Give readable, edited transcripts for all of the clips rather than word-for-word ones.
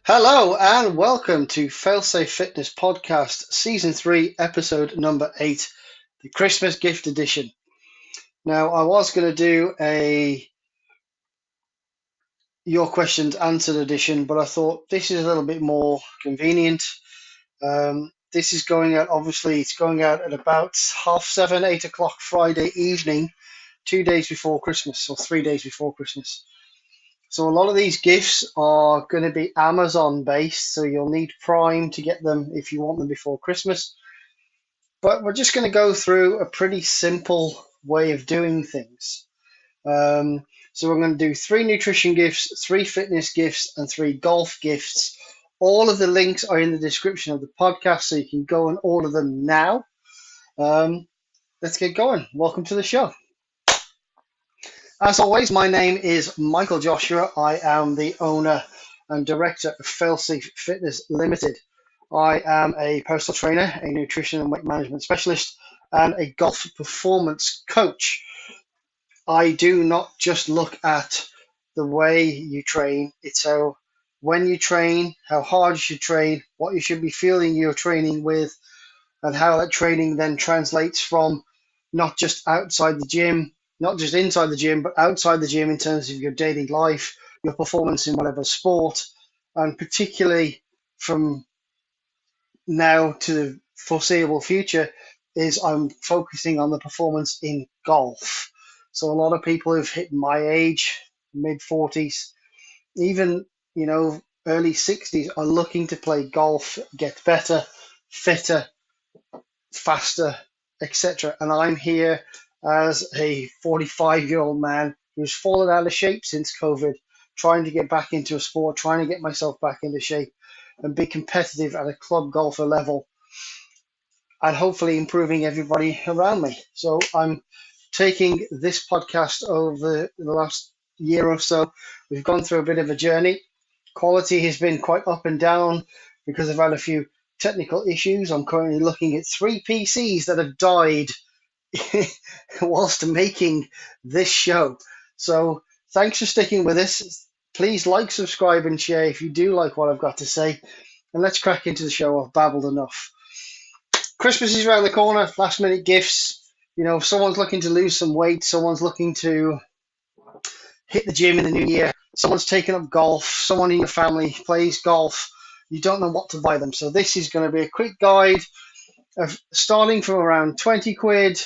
Hello and welcome to Failsafe Fitness Podcast, Season 3, Episode number 8, the Christmas Gift Edition. Now, I was going to do a Your Questions Answered edition, but I thought this is a little bit more convenient. This is going out, obviously, it's going out at about 7:30, 8 o'clock Friday evening, 2 days before Christmas, or 3 days before Christmas. So a lot of these gifts are going to be Amazon based, so you'll need Prime to get them if you want them before Christmas. But we're just going to go through a pretty simple way of doing things. So we're going to do 3 nutrition gifts, 3 fitness gifts, and 3 golf gifts. All of the links are in the description of the podcast, so you can go and order them now. Let's get going. Welcome to the show. As always, my name is Michael Joshua. I am the owner and director of Failsafe Fitness Limited. I am a personal trainer, a nutrition and weight management specialist, and a golf performance coach. I do not just look at the way you train, it's how when you train, how hard you should train, what you should be feeling you're training with, and how that training then translates from not just outside the gym, not just inside the gym, but outside the gym in terms of your daily life, your performance in whatever sport, and particularly from now to the foreseeable future is I'm focusing on the performance in golf. So a lot of people who've hit my age, mid 40s, even early 60s, are looking to play golf, get better, fitter, faster, etc. And I'm here as a 45-year-old man who's fallen out of shape since COVID, trying to get back into a sport, trying to get myself back into shape and be competitive at a club golfer level and hopefully improving everybody around me. So I'm taking this podcast over the last year or so. We've gone through a bit of a journey. Quality has been quite up and down because I've had a few technical issues. I'm currently looking at 3 PCs that have died whilst making this show. So thanks for sticking with us. Please like, subscribe, and share if you do like what I've got to say. And let's crack into the show. I've babbled enough. Christmas is around the corner, last minute gifts. If someone's looking to lose some weight, someone's looking to hit the gym in the new year, someone's taken up golf, someone in your family plays golf, you don't know what to buy them. So this is going to be a quick guide of starting from around 20 quid,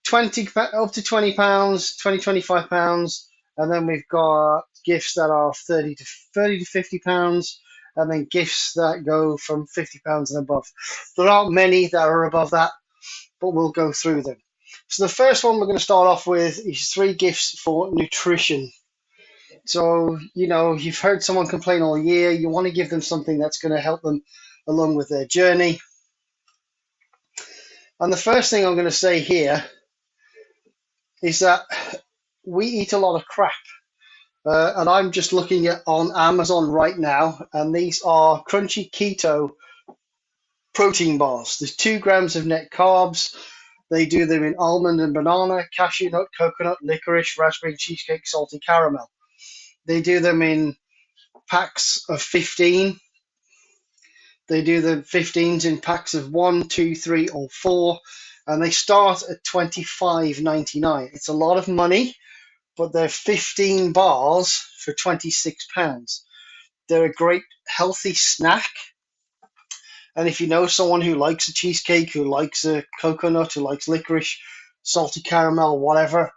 20 up to 20 pounds, 20, 25 pounds. And then we've got gifts that are 30 to 50 pounds. And then gifts that go from 50 pounds and above. There aren't many that are above that, but we'll go through them. So the first one we're going to start off with is 3 gifts for nutrition. So, you've heard someone complain all year. You want to give them something that's going to help them along with their journey. And the first thing I'm going to say here is that we eat a lot of crap. And I'm just looking at on Amazon right now, and these are crunchy keto protein bars. There's 2 grams of net carbs. They do them in almond and banana, cashew nut, coconut, licorice, raspberry, cheesecake, salty caramel. They do them in packs of 15. They do the 15s in packs of 1, 2, 3, or 4, and they start at $25.99. It's a lot of money, but they're 15 bars for £26. They're a great healthy snack. And if you know someone who likes a cheesecake, who likes a coconut, who likes licorice, salty caramel, whatever,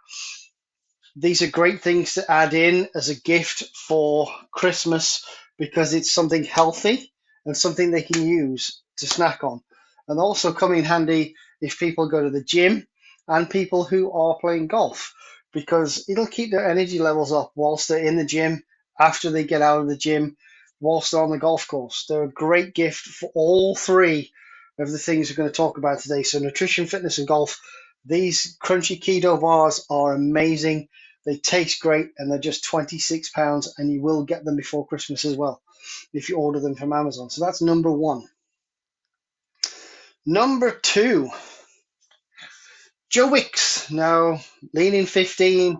these are great things to add in as a gift for Christmas because it's something healthy and something they can use to snack on. And also come in handy if people go to the gym and people who are playing golf, because it'll keep their energy levels up whilst they're in the gym, after they get out of the gym, whilst they're on the golf course. They're a great gift for all 3 of the things we're going to talk about today. So nutrition, fitness, and golf. These crunchy keto bars are amazing. They taste great, and they're just £26, and you will get them before Christmas as well if you order them from Amazon. So that's number 1. Number 2, Joe Wicks. Now, Lean In 15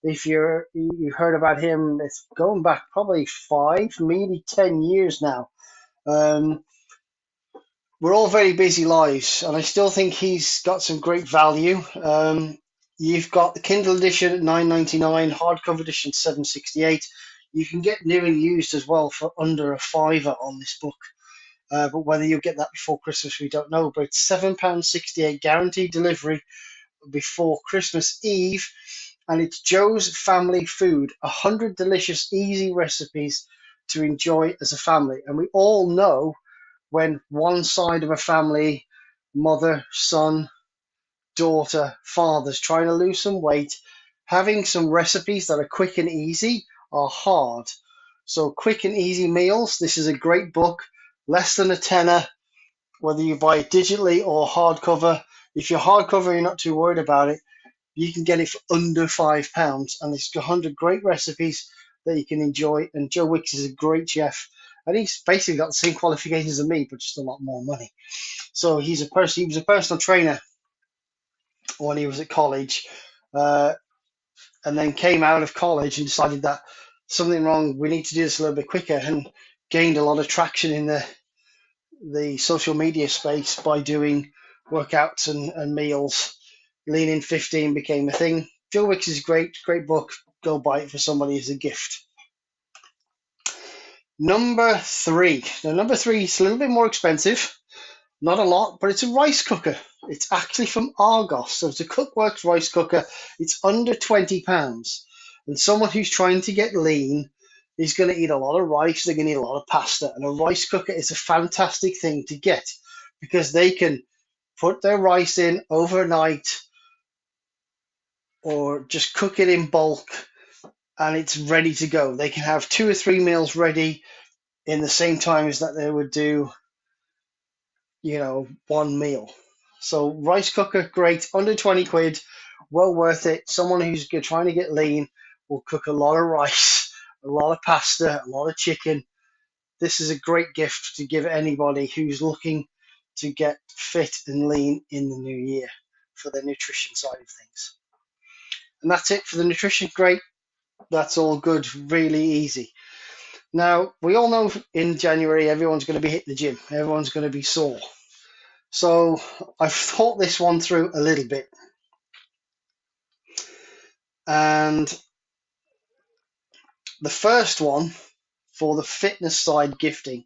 If you've heard about him, it's going back probably 5, maybe 10 years now. Um, we're all very busy lives, and I still think he's got some great value. You've got the Kindle edition at 9.99, hardcover edition 7.68. You can get new and used as well for under a fiver on this book. But whether you'll get that before Christmas, we don't know. But it's £7.68 guaranteed delivery before Christmas Eve. And it's Joe's Family Food, 100 delicious, easy recipes to enjoy as a family. And we all know when one side of a family, mother, son, daughter, father's trying to lose some weight, having some recipes that are quick and easy are hard. So quick and easy meals, this is a great book, less than a tenner, whether you buy it digitally or hardcover. If you're hardcover, you're not too worried about it. You can get it for under £5, and there's 100 great recipes that you can enjoy. And Joe Wicks is a great chef, and he's basically got the same qualifications as me, but just a lot more money. So he was a personal trainer when he was at college, uh, and then came out of college and decided that something wrong. We need to do this a little bit quicker, and gained a lot of traction in the social media space by doing workouts and meals. Lean in 15 became a thing. Joe Wicks is great book. Go buy it for somebody as a gift. Number 3. Now, number 3 is a little bit more expensive. Not a lot, but it's a rice cooker. It's actually from Argos. So it's a Cookworks rice cooker. It's under £20. And someone who's trying to get lean is going to eat a lot of rice. They're going to eat a lot of pasta. And a rice cooker is a fantastic thing to get because they can put their rice in overnight or just cook it in bulk and it's ready to go. They can have 2 or 3 meals ready in the same time as that they would do, one meal. So rice cooker, great, under 20 quid, well worth it. Someone who's trying to get lean will cook a lot of rice, a lot of pasta, a lot of chicken. This is a great gift to give anybody who's looking to get fit and lean in the new year for the nutrition side of things. And that's it for the nutrition. Great. That's all good, really easy. Now, we all know in January everyone's going to be hitting the gym. Everyone's going to be sore. So I've thought this one through a little bit. And the first one for the fitness side gifting,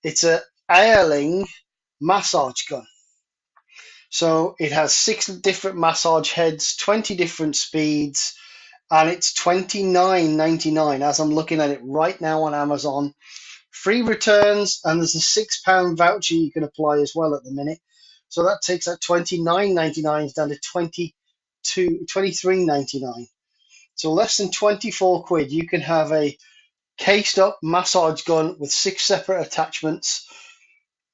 it's a Airling massage gun. So it has 6 different massage heads, 20 different speeds, and it's $29.99 as I'm looking at it right now on Amazon. Free returns, and there's a £6 voucher you can apply as well at the minute. So that takes that $29.99 down to $23.99. So less than 24 quid, you can have a cased up massage gun with 6 separate attachments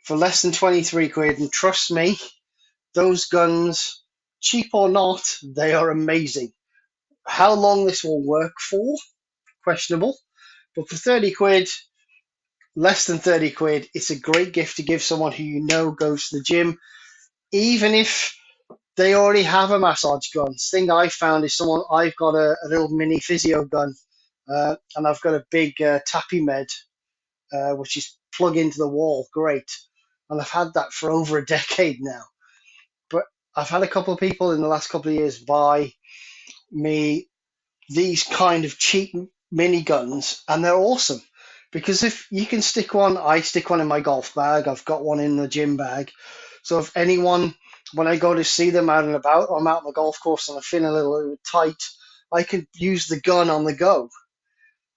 for less than 23 quid. And trust me, those guns, cheap or not, they are amazing. How long this will work for, questionable. But for 30 quid, less than 30 quid, it's a great gift to give someone who you know goes to the gym, even if they already have a massage gun. The thing I found is I've got a little mini physio gun, and I've got a big Tappy Med, which is plug into the wall, great. And I've had that for over a decade now. But I've had a couple of people in the last couple of years buy me these kind of cheap mini guns, and they're awesome. Because if you can stick one, I stick one in my golf bag. I've got one in the gym bag. So if anyone, when I go to see them out and about, or I'm out on the golf course and I'm feeling a little tight, I can use the gun on the go.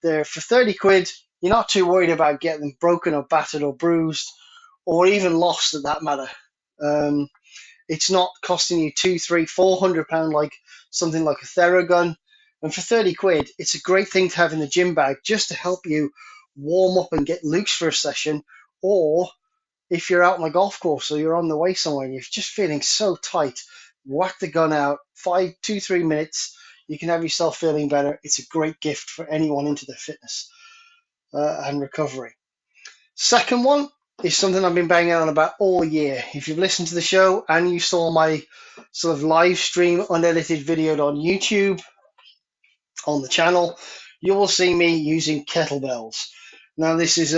There for 30 quid, you're not too worried about getting them broken or battered or bruised or even lost at that matter. It's not costing you £200, £300, 400 like something like a Theragun. And for 30 quid, it's a great thing to have in the gym bag just to help you warm up and get loose for a session. Or if you're out on a golf course or you're on the way somewhere and you're just feeling so tight, whack the gun out, 2-3 minutes, you can have yourself feeling better. It's a great gift for anyone into their fitness and recovery. Second one is something I've been banging on about all year. If you've listened to the show and you saw my sort of live stream unedited video on YouTube, on the channel, you will see me using kettlebells. Now this is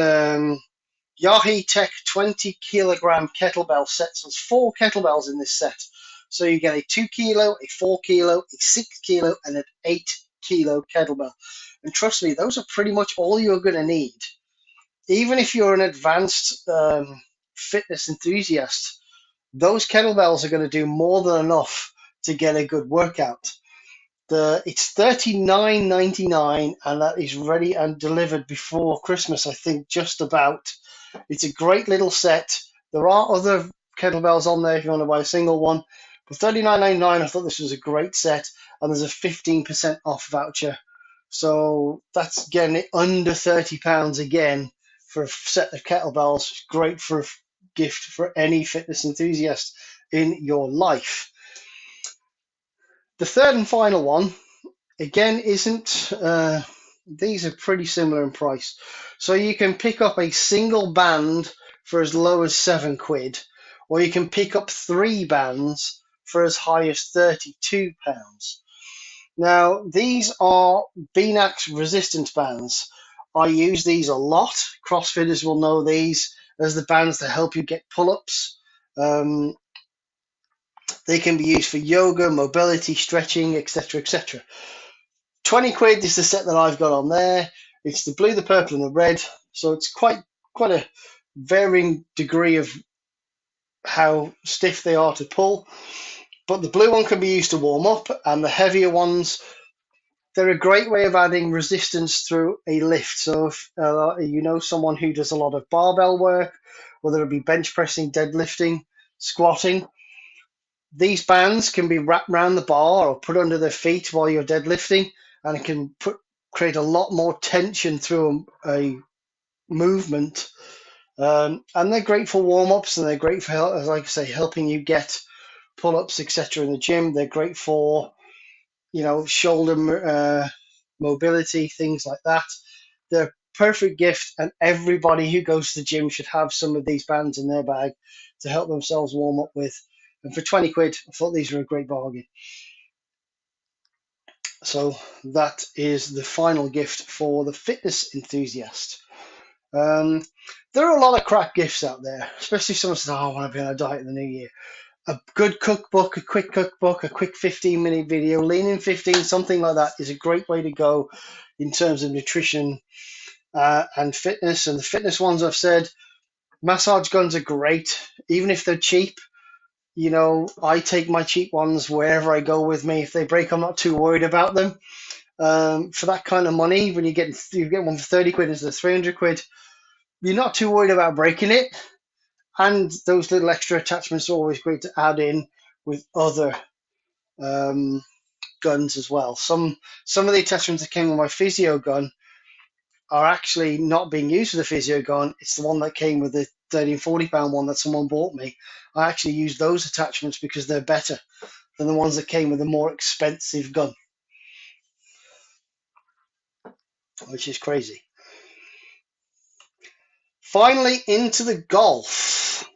Yahi Tech 20 kilogram kettlebell set. So there's 4 kettlebells in this set. So you get a 2 kilo, a 4 kilo, a 6 kilo, and an 8 kilo kettlebell. And trust me, those are pretty much all you're going to need. Even if you're an advanced fitness enthusiast, those kettlebells are going to do more than enough to get a good workout. It's $39.99, and that is ready and delivered before Christmas, I think, just about. It's a great little set. There are other kettlebells on there if you want to buy a single one. But $39.99, I thought this was a great set, and there's a 15% off voucher. So that's getting it under £30 again for a set of kettlebells. Great for a gift for any fitness enthusiast in your life. The third and final one, again, isn't. These are pretty similar in price. So you can pick up a single band for as low as £7, or you can pick up 3 bands for as high as £32. Now, these are BNAX resistance bands. I use these a lot. CrossFitters will know these as the bands that help you get pull-ups. They can be used for yoga, mobility, stretching, etc., etc. £20 is the set that I've got on there. It's the blue, the purple, and the red. So it's quite a varying degree of how stiff they are to pull. But the blue one can be used to warm up, and the heavier ones, they're a great way of adding resistance through a lift. So if you know someone who does a lot of barbell work, whether it be bench pressing, deadlifting, squatting, these bands can be wrapped around the bar or put under their feet while you're deadlifting, and it can create a lot more tension through a movement. And they're great for warm-ups, and they're great for, like I say, helping you get pull-ups, etc. in the gym. They're great for, shoulder mobility, things like that. They're a perfect gift, and everybody who goes to the gym should have some of these bands in their bag to help themselves warm up with. And for £20, I thought these were a great bargain. So that is the final gift for the fitness enthusiast. There are a lot of crap gifts out there, especially if someone says, I want to be on a diet in the new year. A good cookbook, a quick 15-minute video, Lean in 15, something like that is a great way to go in terms of nutrition and fitness. And the fitness ones, I've said, massage guns are great, even if they're cheap. I take my cheap ones wherever I go with me. If they break, I'm not too worried about them. For that kind of money, when you get one for £30 instead of £300, you're not too worried about breaking it. And those little extra attachments are always great to add in with other guns as well. Some of the attachments that came with my physio gun are actually not being used for the physio gun. It's the one that came with the £30 and £40 one that someone bought me. I actually use those attachments because they're better than the ones that came with a more expensive gun, which is crazy. Finally, into the golf.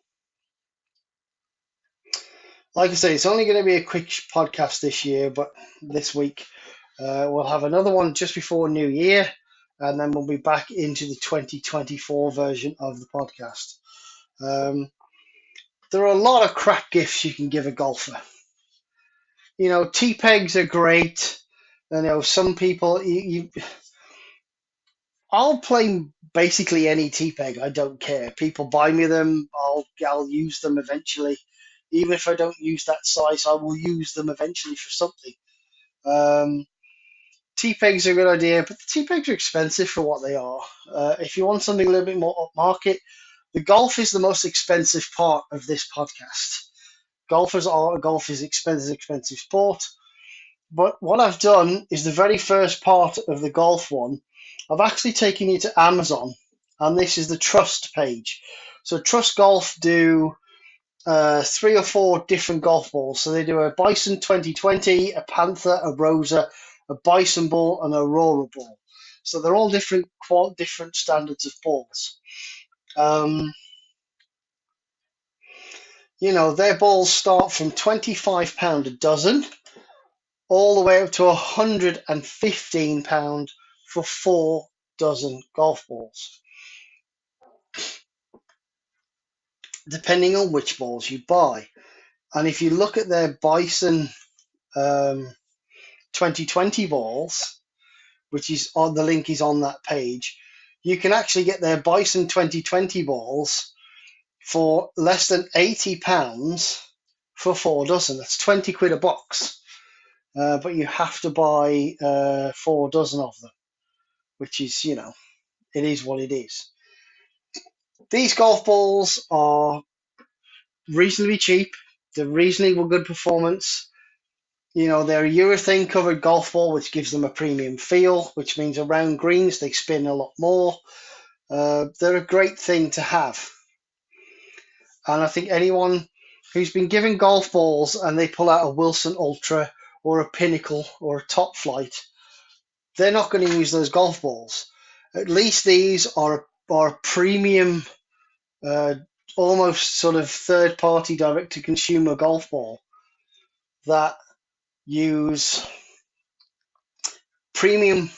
Like I say, it's only going to be a quick podcast this year, but this week we'll have another one just before New Year, and then we'll be back into the 2024 version of the podcast. There are a lot of crap gifts you can give a golfer. Tee pegs are great. Some people, I'll play basically any tee peg. I don't care. People buy me them. I'll use them eventually. Even if I don't use that size, I will use them eventually for something. Tee pegs are a good idea, but the tee pegs are expensive for what they are. If you want something a little bit more upmarket, the golf is the most expensive part of this podcast. Golf is expensive sport. But what I've done is the very first part of the golf one, I've actually taken you to Amazon, and this is the Trust page. So Trust Golf do 3 or 4 different golf balls. So they do a Bison 2020, a Panther, a Rosa, a Bison ball, and a Aurora ball. So they're all different standards of balls. Their balls start from £25 a dozen all the way up to £115 for 4 dozen golf balls, depending on which balls you buy. And if you look at their Bison 2020 balls, which is on the link is on that page, you can actually get their Bison 2020 balls for less than £80 for 4 dozen. That's 20 quid a box. But you have to buy 4 dozen of them, which is, it is what it is. These golf balls are reasonably cheap. They're reasonably good performance. They're a urethane covered golf ball, which gives them a premium feel, which means around greens they spin a lot more. They're a great thing to have. And I think anyone who's been given golf balls and they pull out a Wilson Ultra or a Pinnacle or a Top Flight, they're not going to use those golf balls. At least these are premium, almost sort of third-party direct-to-consumer golf ball that use premium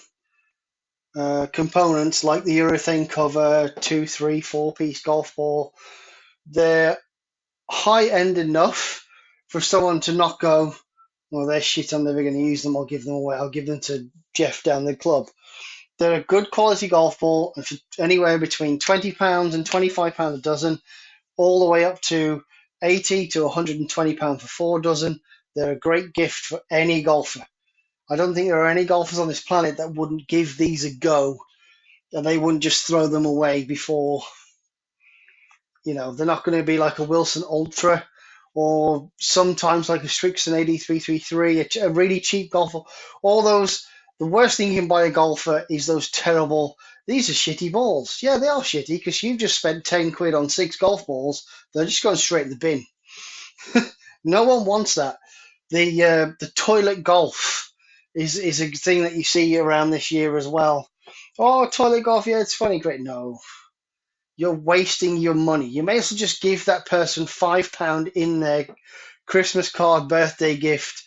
components like the urethane cover, 2, 3, 4-piece golf ball. They're high-end enough for someone to not go, well, they're shit, I'm never going to use them, I'll give them away, I'll give them to Jeff down the club. They're a good quality golf ball, and for anywhere between £20 and £25 a dozen, all the way up to £80 to £120 for 4 dozen. They're a great gift for any golfer. I don't think there are any golfers on this planet that wouldn't give these a go, and they wouldn't just throw them away before, they're not going to be like a Wilson Ultra or sometimes like a Strixon 8333, a really cheap golfer. All those, the worst thing you can buy a golfer is those terrible, these are shitty balls. Yeah, they are shitty because you've just spent 10 quid on 6 golf balls. They're just going straight in the bin. No one wants that. The toilet golf is a thing that you see around this year as well. Oh, toilet golf, yeah, it's funny, great. No, you're wasting your money. You may as well just give that person £5 in their Christmas card, birthday gift.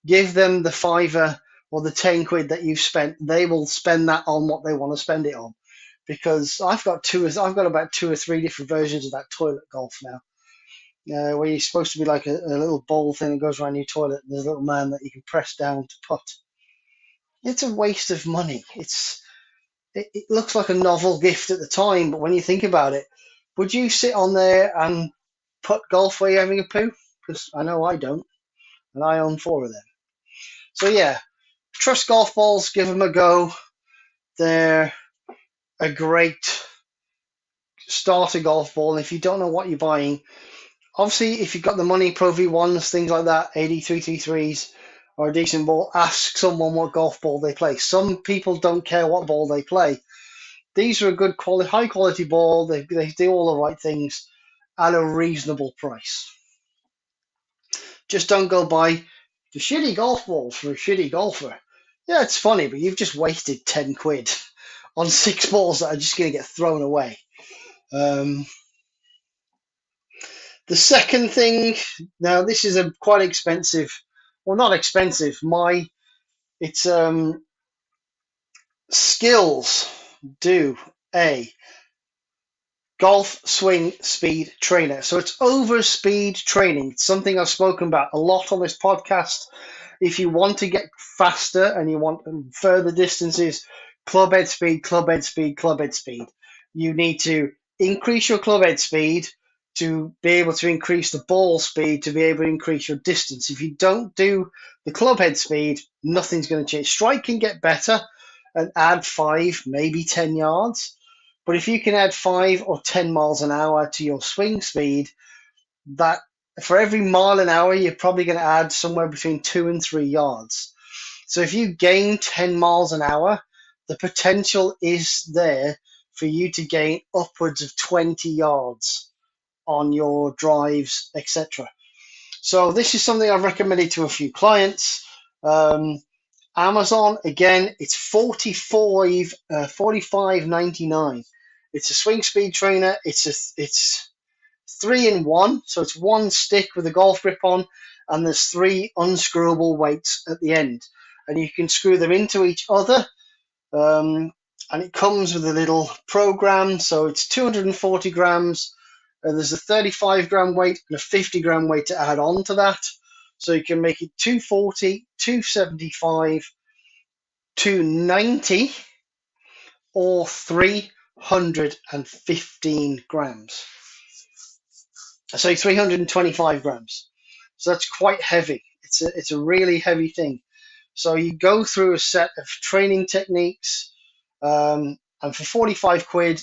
Give them the fiver or the 10 quid that you've spent. They will spend that on what they want to spend it on. Because I've got about 2 or 3 different versions of that toilet golf now. Where you're supposed to be like a little bowl thing that goes around your toilet, and there's a little man that you can press down to putt. It's a waste of money. It looks like a novel gift at the time, but when you think about it, would you sit on there and putt golf while you're having a poo? Because I know I don't, and I own 4 of them. So yeah, trust golf balls, give them a go. They're a great starter golf ball, and if you don't know what you're buying, obviously if you've got the money, Pro V1s, things like that, 8333s, or a decent ball, ask someone what golf ball they play. Some people don't care what ball they play. These are a good quality, high quality ball. They do all the right things at a reasonable price. Just don't go buy the shitty golf balls for a shitty golfer. Yeah, it's funny, but you've just wasted 10 quid on 6 balls that are just going to get thrown away. The second thing, now this is a quite expensive, well, not expensive. It's Skills do a golf swing speed trainer. So it's over speed training. It's something I've spoken about a lot on this podcast. If you want to get faster and you want further distances, club head speed, club head speed, club head speed. You need to increase your club head speed to be able to increase the ball speed, to be able to increase your distance. If you don't do the club head speed, nothing's going to change. Strike can get better and add 5, maybe 10 yards. But if you can add 5 or 10 miles an hour to your swing speed, that for every mile an hour, you're probably going to add somewhere between 2 and 3 yards. So if you gain 10 miles an hour, the potential is there for you to gain upwards of 20 yards on your drives, etc. So this is something I've recommended to a few clients. Amazon, again, it's $45.99. It's a swing speed trainer. It's 3-in-1, so it's one stick with a golf grip on, and there's 3 unscrewable weights at the end, and you can screw them into each other. And it comes with a little program, so it's 240 grams. There's a 35-gram weight and a 50-gram weight to add on to that, so you can make it 240, 275, 290, or 315 grams. So 325 grams. So that's quite heavy. It's a really heavy thing. So you go through a set of training techniques, and for 45 quid,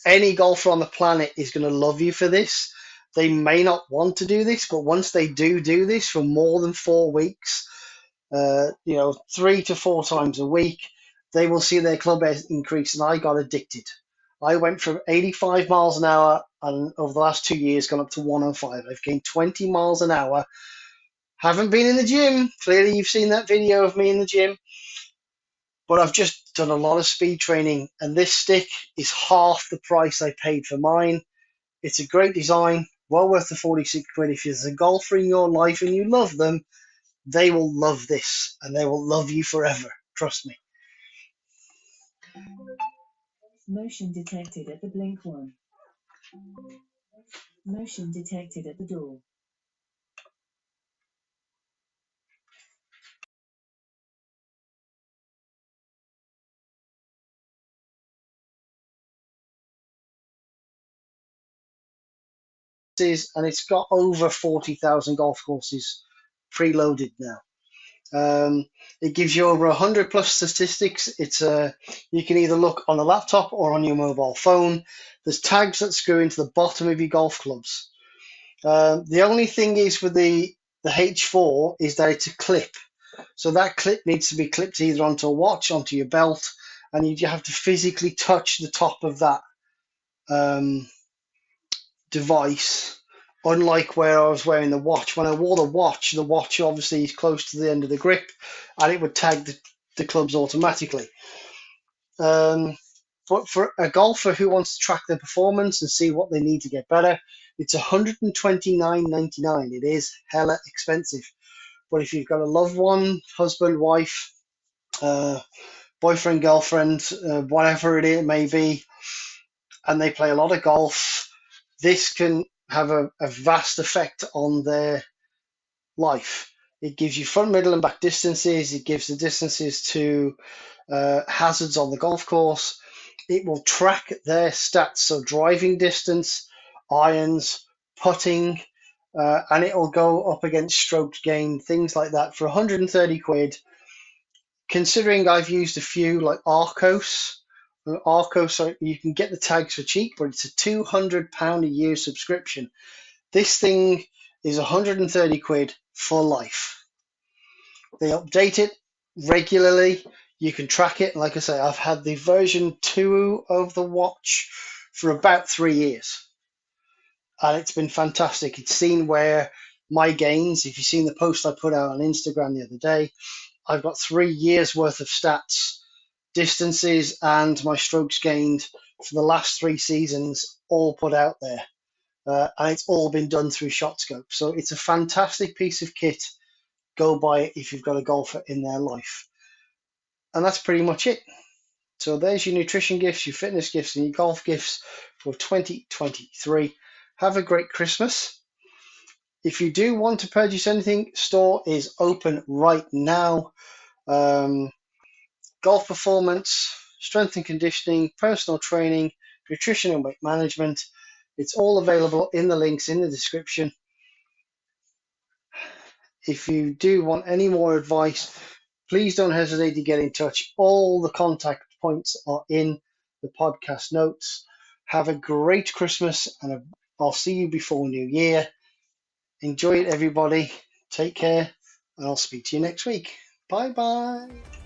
any golfer on the planet is going to love you for this. They may not want to do this, but once they do this for more than 4 weeks, 3 to 4 times a week, they will see their club head increase. And I got addicted. I went from 85 miles an hour and over the last 2 years gone up to 105. I've gained 20 miles an hour. Haven't been in the gym. Clearly, you've seen that video of me in the gym. But I've just done a lot of speed training, and this stick is half the price I paid for mine. It's a great design, well worth the 46 quid. If there's a golfer in your life and you love them, they will love this, and they will love you forever. Trust me. Motion detected at the blink 1. Motion detected at the door. And it's got over 40,000 golf courses preloaded now. It gives you over 100 plus statistics. You can either look on a laptop or on your mobile phone. There's tags that screw into the bottom of your golf clubs. The only thing is with the H4 is that it's a clip. So that clip needs to be clipped either onto a watch, onto your belt, and you have to physically touch the top of that device. Unlike where I was wearing the watch. When I wore the watch obviously is close to the end of the grip, and it would tag the clubs automatically. But for a golfer who wants to track their performance and see what they need to get better, it's $129.99. It is hella expensive. But if you've got a loved one, husband, wife, boyfriend, girlfriend, whatever it may be, and they play a lot of golf, this can have a vast effect on their life. It gives you front, middle, and back distances. It gives the distances to hazards on the golf course. It will track their stats, so driving distance, irons, putting, and it will go up against strokes gained, things like that for 130 quid. Considering I've used a few like Arcos, you can get the tags for cheap, but it's a £200 a year subscription. This thing is 130 quid for life. They update it regularly. You can track it. Like I say, I've had the version 2 of the watch for about 3 years. And it's been fantastic. It's seen where my gains, if you've seen the post I put out on Instagram the other day, I've got 3 years worth of stats, distances, and my strokes gained for the last 3 seasons all put out there. And it's all been done through ShotScope. So it's a fantastic piece of kit. Go buy it if you've got a golfer in their life. And that's pretty much it. So there's your nutrition gifts, your fitness gifts, and your golf gifts for 2023. Have a great Christmas. If you do want to purchase anything, store is open right now. Golf performance, strength and conditioning, personal training, nutrition and weight management. It's all available in the links in the description. If you do want any more advice, please don't hesitate to get in touch. All the contact points are in the podcast notes. Have a great Christmas, and I'll see you before New Year. Enjoy it, everybody. Take care, and I'll speak to you next week. Bye-bye.